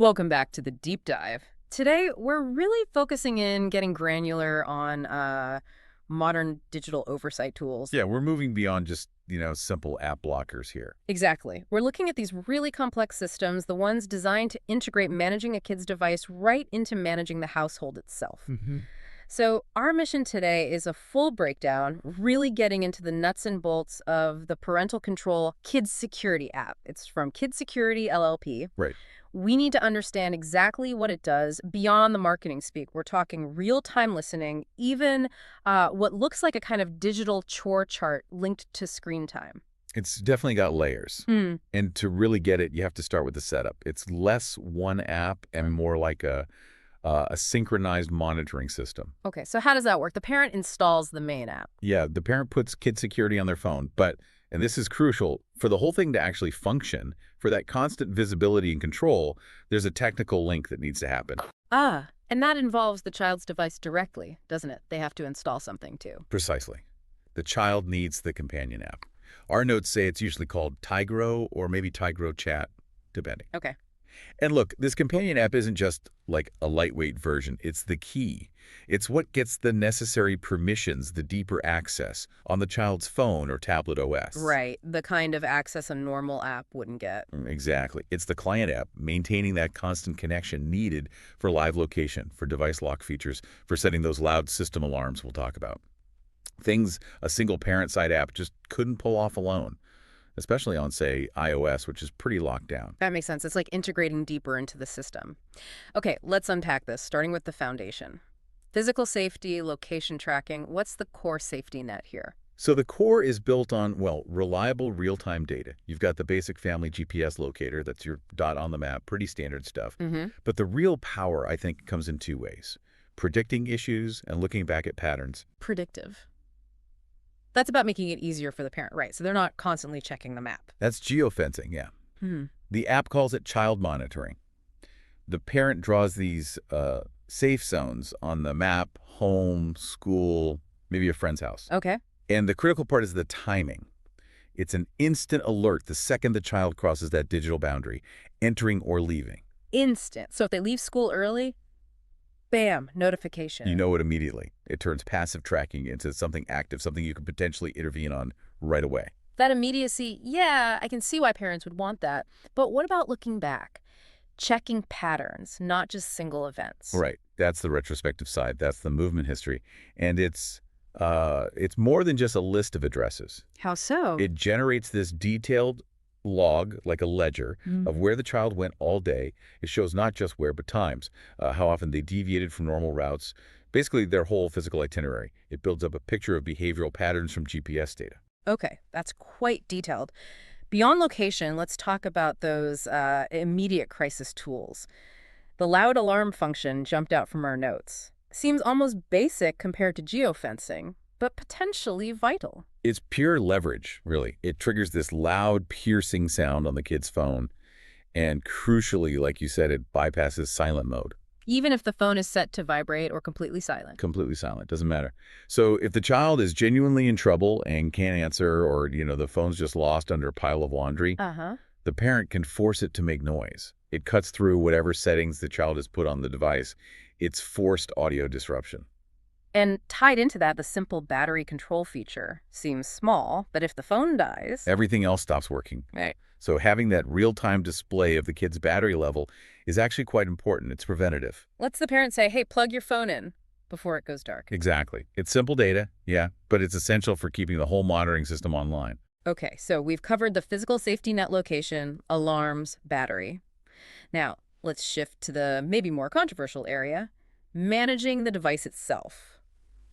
Welcome back to the deep dive. Today, we're really focusing in getting granular on modern digital oversight tools. Yeah, we're moving beyond just, simple app blockers here. Exactly. We're looking at these really complex systems, the ones designed to integrate managing a kid's device right into managing the household itself. So, our mission today is a full breakdown, really getting into the nuts and bolts of the parental control Kids Security app. It's from Kids Security LLP. Right. We need to understand exactly what it does beyond the marketing speak. We're talking real-time listening, even what looks like a kind of digital chore chart linked to screen time. It's definitely got layers. And to really get it, you have to start with the setup. It's less one app and more like a synchronized monitoring system. Okay, so how does that work? The parent installs the main app. Yeah, the parent puts kid security on their phone, but, and this is crucial, for the whole thing to actually function, for that constant visibility and control, there's a technical link that needs to happen. Ah, and that involves the child's device directly, doesn't it? They have to install something too. Precisely. The child needs the companion app. Our notes say it's usually called Tigro or maybe Tigro Chat, depending. Okay. And look, this companion app isn't just like a lightweight version. It's the key. It's what gets the necessary permissions, the deeper access on the child's phone or tablet OS. Right, the kind of access a normal app wouldn't get. Exactly. It's the client app, maintaining that constant connection needed for live location, for device lock features, for setting those loud system alarms we'll talk about. Things a single parent-side app just couldn't pull off alone, especially on, say, iOS, which is pretty locked down. That makes sense. It's like integrating deeper into the system. Okay, let's unpack this, starting with the foundation. Physical safety, location tracking, what's the core safety net here? So the core is built on, well, reliable real-time data. You've got the basic family GPS locator, that's your dot on the map, pretty standard stuff. But the real power, I think, comes in two ways. Predicting issues and looking back at patterns. Predictive. That's about making it easier for the parent, right? So they're not constantly checking the map. That's geofencing, yeah. The app calls it child monitoring. The parent draws these safe zones on the map, home, school, maybe a friend's house. Okay. And the critical part is the timing. It's an instant alert the second the child crosses that digital boundary, entering or leaving. Instant. So if they leave school early, bam, notification. You know it immediately. It turns passive tracking into something active, something you can potentially intervene on right away. That immediacy, yeah, I can see why parents would want that. But what about looking back? Checking patterns, not just single events. Right. That's the retrospective side. That's the movement history. And it's more than just a list of addresses. How so? It generates this detailed log, like a ledger, of where the child went all day. It shows not just where, but times, how often they deviated from normal routes, basically their whole physical itinerary. It builds up a picture of behavioral patterns from GPS data. Okay, that's quite detailed. Beyond location, let's talk about those immediate crisis tools. The loud alarm function jumped out from our notes. Seems almost basic compared to geofencing, but potentially vital. It's pure leverage, really. It triggers this loud, piercing sound on the kid's phone. And crucially, like you said, it bypasses silent mode. Even if the phone is set to vibrate or completely silent. Completely silent, doesn't matter. So if the child is genuinely in trouble and can't answer, or, the phone's just lost under a pile of laundry, the parent can force it to make noise. It cuts through whatever settings the child has put on the device. It's forced audio disruption. And tied into that, the simple battery control feature seems small, but if the phone dies... everything else stops working. Right. So having that real-time display of the kid's battery level is actually quite important. It's preventative. Lets the parent say, hey, plug your phone in before it goes dark. Exactly. It's simple data, yeah, but it's essential for keeping the whole monitoring system online. Okay, so we've covered the physical safety net location, alarms, battery. Now, let's shift to the maybe more controversial area, managing the device itself.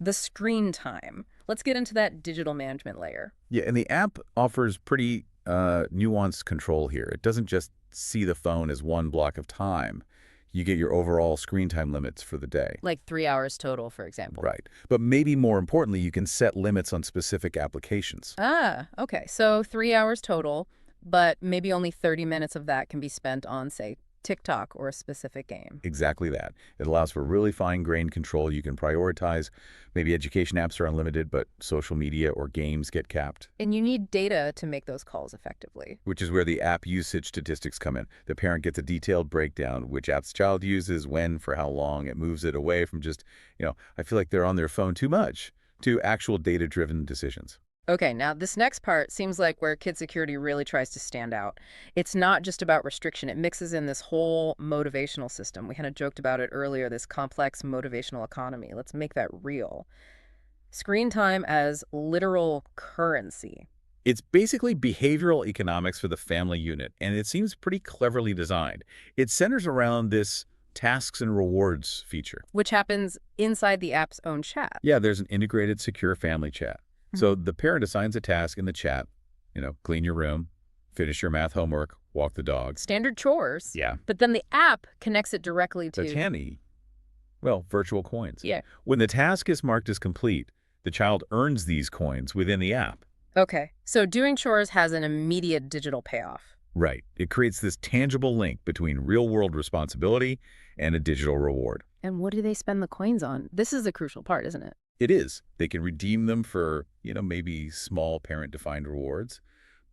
The screen time. Let's get into that digital management layer. Yeah, and the app offers pretty nuanced control here. It doesn't just see the phone as one block of time. You get your overall screen time limits for the day. Like 3 hours total, for example. Right. But maybe more importantly, you can set limits on specific applications. Ah, okay. So 3 hours total, but maybe only 30 minutes of that can be spent on, say, TikTok or a specific game. Exactly that. It allows for really fine-grained control. You can prioritize. Maybe education apps are unlimited, but social media or games get capped. And you need data to make those calls effectively. Which is where the app usage statistics come in. The parent gets a detailed breakdown, which apps the child uses, when, for how long. It moves it away from just, I feel like they're on their phone too much, to actual data-driven decisions. Okay, now this next part seems like where kid security really tries to stand out. It's not just about restriction. It mixes in this whole motivational system. We kind of joked about it earlier, this complex motivational economy. Let's make that real. Screen time as literal currency. It's basically behavioral economics for the family unit, and it seems pretty cleverly designed. It centers around this tasks and rewards feature. Which happens inside the app's own chat. Yeah, there's an integrated secure family chat. So the parent assigns a task in the chat, clean your room, finish your math homework, walk the dog. Standard chores. Yeah. But then the app connects it directly to... That's handy. Well, virtual coins. Yeah. When the task is marked as complete, the child earns these coins within the app. Okay, so doing chores has an immediate digital payoff. Right. It creates this tangible link between real-world responsibility and a digital reward. And what do they spend the coins on? This is a crucial part, isn't it? It is. They can redeem them for, maybe small parent-defined rewards.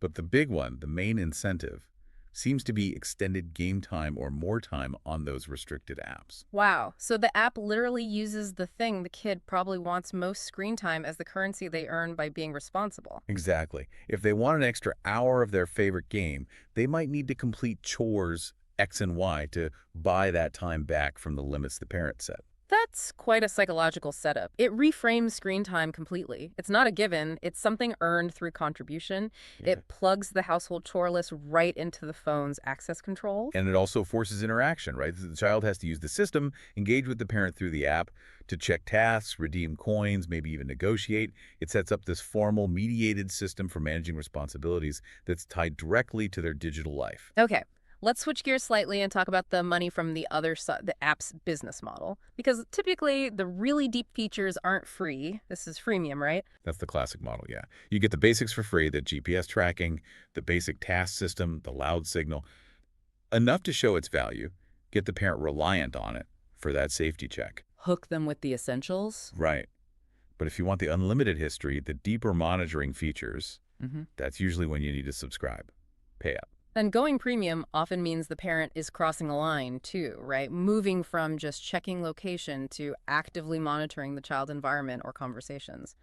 But the big one, the main incentive, seems to be extended game time or more time on those restricted apps. Wow. So the app literally uses the thing the kid probably wants most screen time as the currency they earn by being responsible. Exactly. If they want an extra hour of their favorite game, they might need to complete chores X and Y to buy that time back from the limits the parent set. That's quite a psychological setup. It reframes screen time completely. It's not a given. It's something earned through contribution. Yeah. It plugs the household chore list right into the phone's access controls. And it also forces interaction, right? The child has to use the system, engage with the parent through the app to check tasks, redeem coins, maybe even negotiate. It sets up this formal mediated system for managing responsibilities that's tied directly to their digital life. Okay. Let's switch gears slightly and talk about the money from the other side, the app's business model. Because typically, the really deep features aren't free. This is freemium, right? That's the classic model, yeah. You get the basics for free, the GPS tracking, the basic task system, the loud signal. Enough to show its value, get the parent reliant on it for that safety check. Hook them with the essentials. Right. But if you want the unlimited history, the deeper monitoring features, that's usually when you need to subscribe, pay up. And going premium often means the parent is crossing a line too, right? Moving from just checking location to actively monitoring the child's environment or conversations.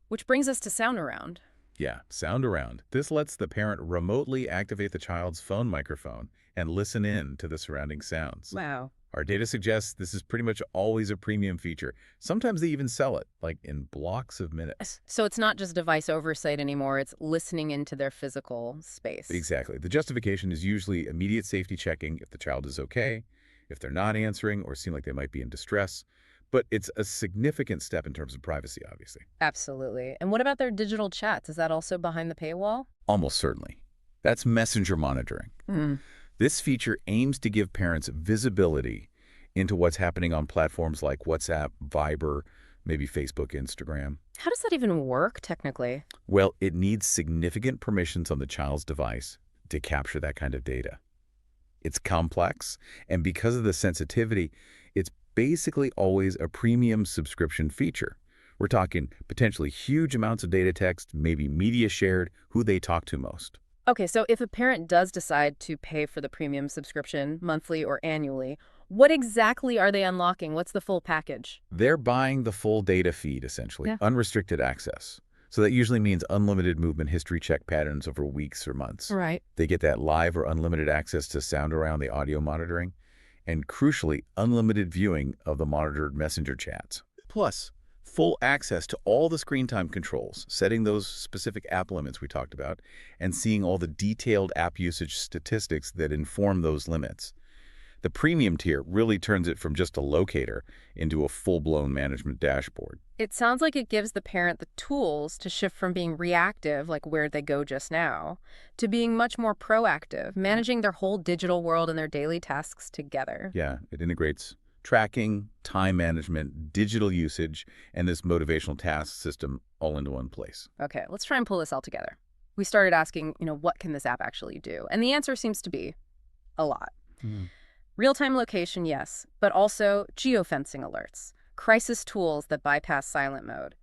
Which brings us to Sound Around. Yeah, Sound Around. This lets the parent remotely activate the child's phone microphone and listen in to the surrounding sounds. Wow. Our data suggests this is pretty much always a premium feature. Sometimes they even sell it, like in blocks of minutes. So it's not just device oversight anymore, it's listening into their physical space. Exactly. The justification is usually immediate safety checking if the child is okay, if they're not answering or seem like they might be in distress. But it's a significant step in terms of privacy, obviously. Absolutely. And what about their digital chats? Is that also behind the paywall? Almost certainly. That's messenger monitoring. This feature aims to give parents visibility into what's happening on platforms like WhatsApp, Viber, maybe Facebook, Instagram. How does that even work, technically? Well, it needs significant permissions on the child's device to capture that kind of data. It's complex, and because of the sensitivity, it's basically always a premium subscription feature. We're talking potentially huge amounts of data text, maybe media shared, who they talk to most. Okay, so if a parent does decide to pay for the premium subscription, monthly or annually, what exactly are they unlocking? What's the full package? They're buying the full data feed, essentially, Yeah. Unrestricted access. So that usually means unlimited movement history check patterns over weeks or months. Right. They get that live or unlimited access to Sound Around, the audio monitoring, and crucially, unlimited viewing of the monitored messenger chats. Plus, full access to all the screen time controls, setting those specific app limits we talked about, and seeing all the detailed app usage statistics that inform those limits. The premium tier really turns it from just a locator into a full-blown management dashboard. It sounds like it gives the parent the tools to shift from being reactive, like where'd they go just now, to being much more proactive, managing their whole digital world and their daily tasks together. Yeah, it integrates tracking, time management, digital usage, and this motivational task system all into one place. Okay, let's try and pull this all together. We started asking, what can this app actually do? And the answer seems to be a lot. Mm. Real-time location, yes, but also geofencing alerts, crisis tools that bypass silent mode,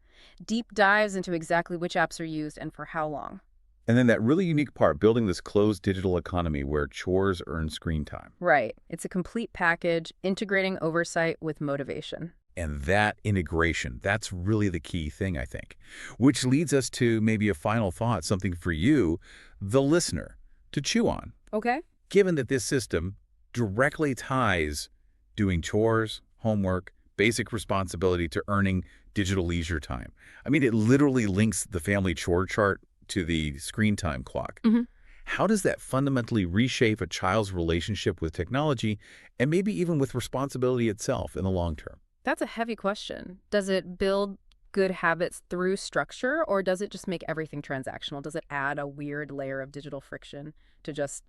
deep dives into exactly which apps are used and for how long. And then that really unique part, building this closed digital economy where chores earn screen time. Right. It's a complete package, integrating oversight with motivation. And that integration, that's really the key thing, I think. Which leads us to maybe a final thought, something for you, the listener, to chew on. Okay. Given that this system directly ties doing chores, homework, basic responsibility to earning digital leisure time. I mean, it literally links the family chore chart to the screen time clock. Hmm. How does that fundamentally reshape a child's relationship with technology and maybe even with responsibility itself in the long term? That's a heavy question. Does it build good habits through structure, or does it just make everything transactional? Does it add a weird layer of digital friction to just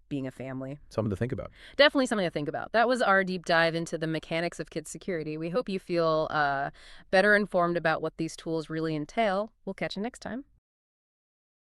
being a family? Something to think about. Definitely something to think about. That was our deep dive into the mechanics of kids security. We hope you feel better informed about what these tools really entail. We'll catch you next time.